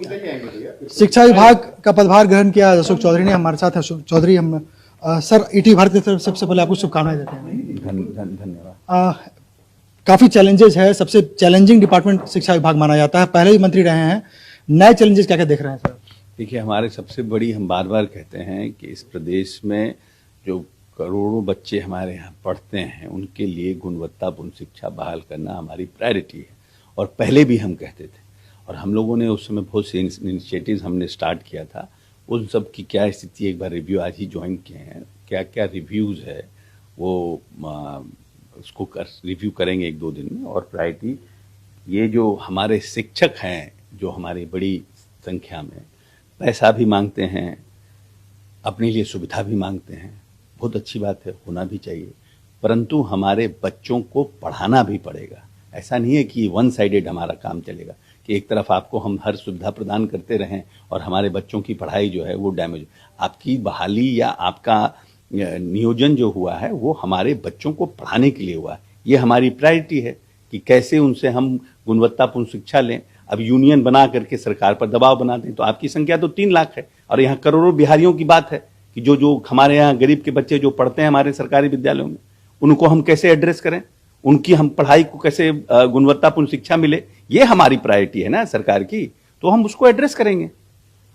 शिक्षा विभाग का पदभार ग्रहण किया अशोक चौधरी ने। हमारे साथ अशोक चौधरी। हम सर ईटी भारत की तरफ सबसे पहले आपको शुभकामनाएं देते हैं। धन्यवाद। काफ़ी चैलेंजेस है, सबसे चैलेंजिंग डिपार्टमेंट शिक्षा विभाग माना जाता है, पहले ही मंत्री रहे हैं। नए चैलेंजेस क्या क्या देख रहे हैं सर? देखिए, हमारे सबसे बड़ी, हम बार बार कहते हैं कि इस प्रदेश में जो करोड़ों बच्चे हमारे यहाँ पढ़ते हैं उनके लिए गुणवत्तापूर्ण शिक्षा बहाल करना हमारी प्रायोरिटी है। और पहले भी हम कहते थे, और हम लोगों ने उस समय बहुत से इनिशिएटिव्स हमने स्टार्ट किया था। उन सब की क्या स्थिति, एक बार रिव्यू आज ही ज्वाइन किए हैं, क्या क्या रिव्यूज़ है वो उसको रिव्यू करेंगे 1-2 दिन में। और प्रायोरिटी ये जो हमारे शिक्षक हैं, जो हमारी बड़ी संख्या में पैसा भी मांगते हैं, अपने लिए सुविधा भी मांगते हैं, बहुत अच्छी बात है, होना भी चाहिए, परंतु हमारे बच्चों को पढ़ाना भी पड़ेगा। ऐसा नहीं है कि वन साइडेड हमारा काम चलेगा कि एक तरफ आपको हम हर सुविधा प्रदान करते रहें और हमारे बच्चों की पढ़ाई जो है वो डैमेज। आपकी बहाली या आपका नियोजन जो हुआ है वो हमारे बच्चों को पढ़ाने के लिए हुआ है। ये हमारी प्रायोरिटी है कि कैसे उनसे हम गुणवत्तापूर्ण शिक्षा लें। अब यूनियन बना करके सरकार पर दबाव बना दें तो आपकी संख्या तो 3 लाख है, और यहाँ करोड़ों बिहारियों की बात है कि जो हमारे यहाँ गरीब के बच्चे जो पढ़ते हैं हमारे सरकारी विद्यालयों में, उनको हम कैसे एड्रेस करें, उनकी हम पढ़ाई को कैसे गुणवत्तापूर्ण शिक्षा मिले, ये हमारी प्रायोरिटी है ना सरकार की, तो हम उसको एड्रेस करेंगे।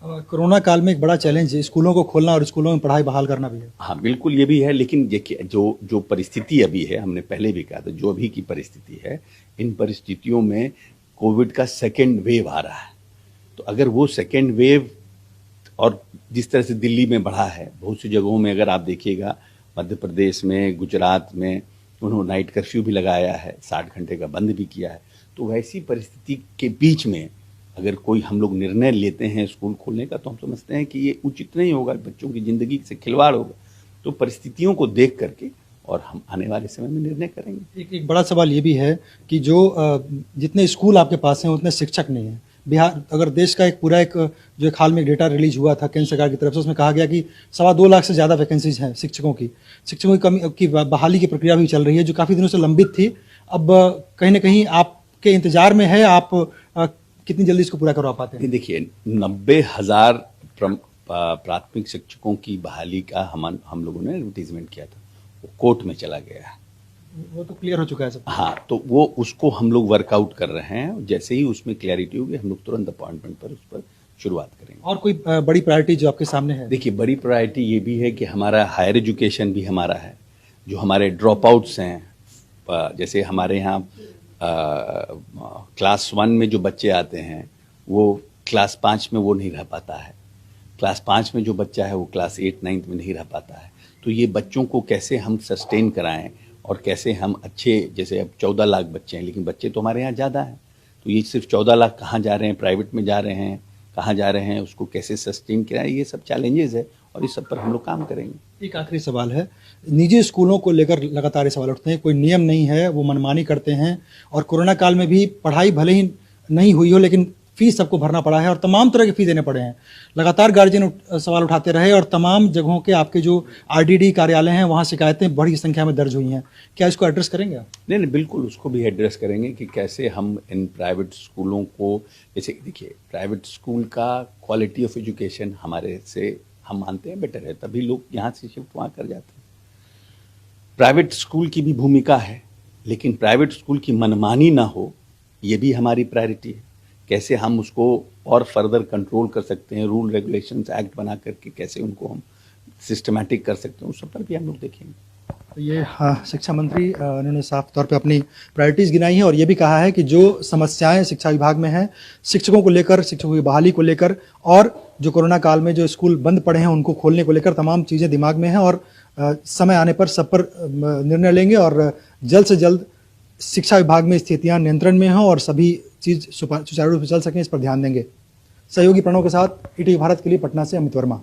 कोरोना काल में एक बड़ा चैलेंज है स्कूलों को खोलना और स्कूलों में पढ़ाई बहाल करना भी है। हाँ बिल्कुल, ये भी है, लेकिन देखिए जो परिस्थिति अभी है, हमने पहले भी कहा था, जो अभी की परिस्थिति है, इन परिस्थितियों में कोविड का सेकेंड वेव आ रहा है। तो अगर वो सेकेंड वेव, और जिस तरह से दिल्ली में बढ़ा है, बहुत सी जगहों में अगर आप देखिएगा, मध्य प्रदेश में, गुजरात में उन्होंने नाइट कर्फ्यू भी लगाया है, 60 घंटे का बंद भी किया है। तो वैसी परिस्थिति के बीच में अगर कोई हम लोग निर्णय लेते हैं स्कूल खोलने का, तो हम समझते हैं कि ये उचित नहीं होगा, बच्चों की ज़िंदगी से खिलवाड़ होगा। तो परिस्थितियों को देख करके और हम आने वाले समय में निर्णय करेंगे। एक बड़ा सवाल ये भी है कि जो जितने स्कूल आपके पास हैं उतने शिक्षक नहीं हैं। बिहार, अगर देश का एक पूरा जो एक हाल में डेटा रिलीज हुआ था केंद्र सरकार की तरफ से, उसमें कहा गया कि 2.25 लाख से ज़्यादा वैकेंसीज हैं शिक्षकों की कमी की बहाली की प्रक्रिया भी चल रही है, जो काफ़ी दिनों से लंबित थी। अब कहीं ना कहीं आपके इंतजार में है, आप कितनी जल्दी इसको पूरा करवा पाते हैं? देखिए, 90,000 प्राथमिक शिक्षकों की बहाली का हम लोगों ने एडवर्टीजमेंट किया था, वो कोर्ट में चला गया है। वो तो क्लियर हो चुका है सब। हाँ, तो वो उसको हम लोग वर्कआउट कर रहे हैं। जैसे ही उसमें क्लैरिटी होगी हम लोग तुरंत अपॉइंटमेंट पर उस पर शुरुआत करेंगे। और कोई बड़ी प्रायोरिटी जो आपके सामने है? देखिए, बड़ी प्रायोरिटी ये भी है कि हमारा हायर एजुकेशन भी हमारा है। जो हमारे ड्रॉप आउट्स हैं, जैसे हमारे यहाँ क्लास 1 में जो बच्चे आते हैं वो क्लास 5 में वो नहीं रह पाता है, क्लास 5 में जो बच्चा है वो क्लास 8-9 में नहीं रह पाता है। तो ये बच्चों को कैसे हम सस्टेन कराएं और कैसे हम अच्छे, जैसे अब 14 लाख बच्चे हैं, लेकिन बच्चे तो हमारे यहाँ ज़्यादा हैं, तो ये सिर्फ 14 लाख कहाँ जा रहे हैं, प्राइवेट में जा रहे हैं, कहाँ जा रहे हैं, उसको कैसे सस्टेन कराएं, ये सब चैलेंजेस है और इस सब पर हम लोग काम करेंगे। एक आखिरी सवाल है, निजी स्कूलों को लेकर लगातार ये सवाल उठते हैं, कोई नियम नहीं है, वो मनमानी करते हैं, और कोरोना काल में भी पढ़ाई भले ही नहीं हुई हो लेकिन फीस सबको भरना पड़ा है और तमाम तरह के फीस देने पड़े हैं। लगातार गार्जियन सवाल उठाते रहे और तमाम जगहों के आपके जो आरडीडी कार्यालय हैं वहाँ शिकायतें बड़ी संख्या में दर्ज हुई हैं। क्या इसको एड्रेस करेंगे आप? नहीं, बिल्कुल उसको भी एड्रेस करेंगे कि कैसे हम इन प्राइवेट स्कूलों को, जैसे देखिए, प्राइवेट स्कूल का क्वालिटी ऑफ एजुकेशन हमारे से हम मानते हैं बेटर है, तभी लोग यहाँ से शिफ्ट वहाँ कर जाते हैं। प्राइवेट स्कूल की भी भूमिका है, लेकिन प्राइवेट स्कूल की मनमानी ना हो, ये भी हमारी प्रायोरिटी है। कैसे हम उसको और फर्दर कंट्रोल कर सकते हैं, रूल रेगुलेशंस एक्ट बना करके कैसे उनको हम सिस्टमैटिक कर सकते हैं, उस सब पर भी हम लोग देखेंगे। तो ये शिक्षा मंत्री उन्होंने साफ तौर पे अपनी प्रायोरिटीज़ गिनाई हैं और ये भी कहा है कि जो समस्याएं शिक्षा विभाग में हैं, शिक्षकों को लेकर, शिक्षकों की बहाली को लेकर, और जो कोरोना काल में जो स्कूल बंद पड़े हैं उनको खोलने को लेकर तमाम चीज़ें दिमाग में हैं और समय आने पर सब पर निर्णय लेंगे और जल्द से जल्द शिक्षा विभाग में स्थितियां नियंत्रण में हों और सभी चीज़ सुचारू रूप से चल सकें, इस पर ध्यान देंगे। सहयोगी प्रणव के साथ ईटीवी भारत के लिए पटना से अमित वर्मा।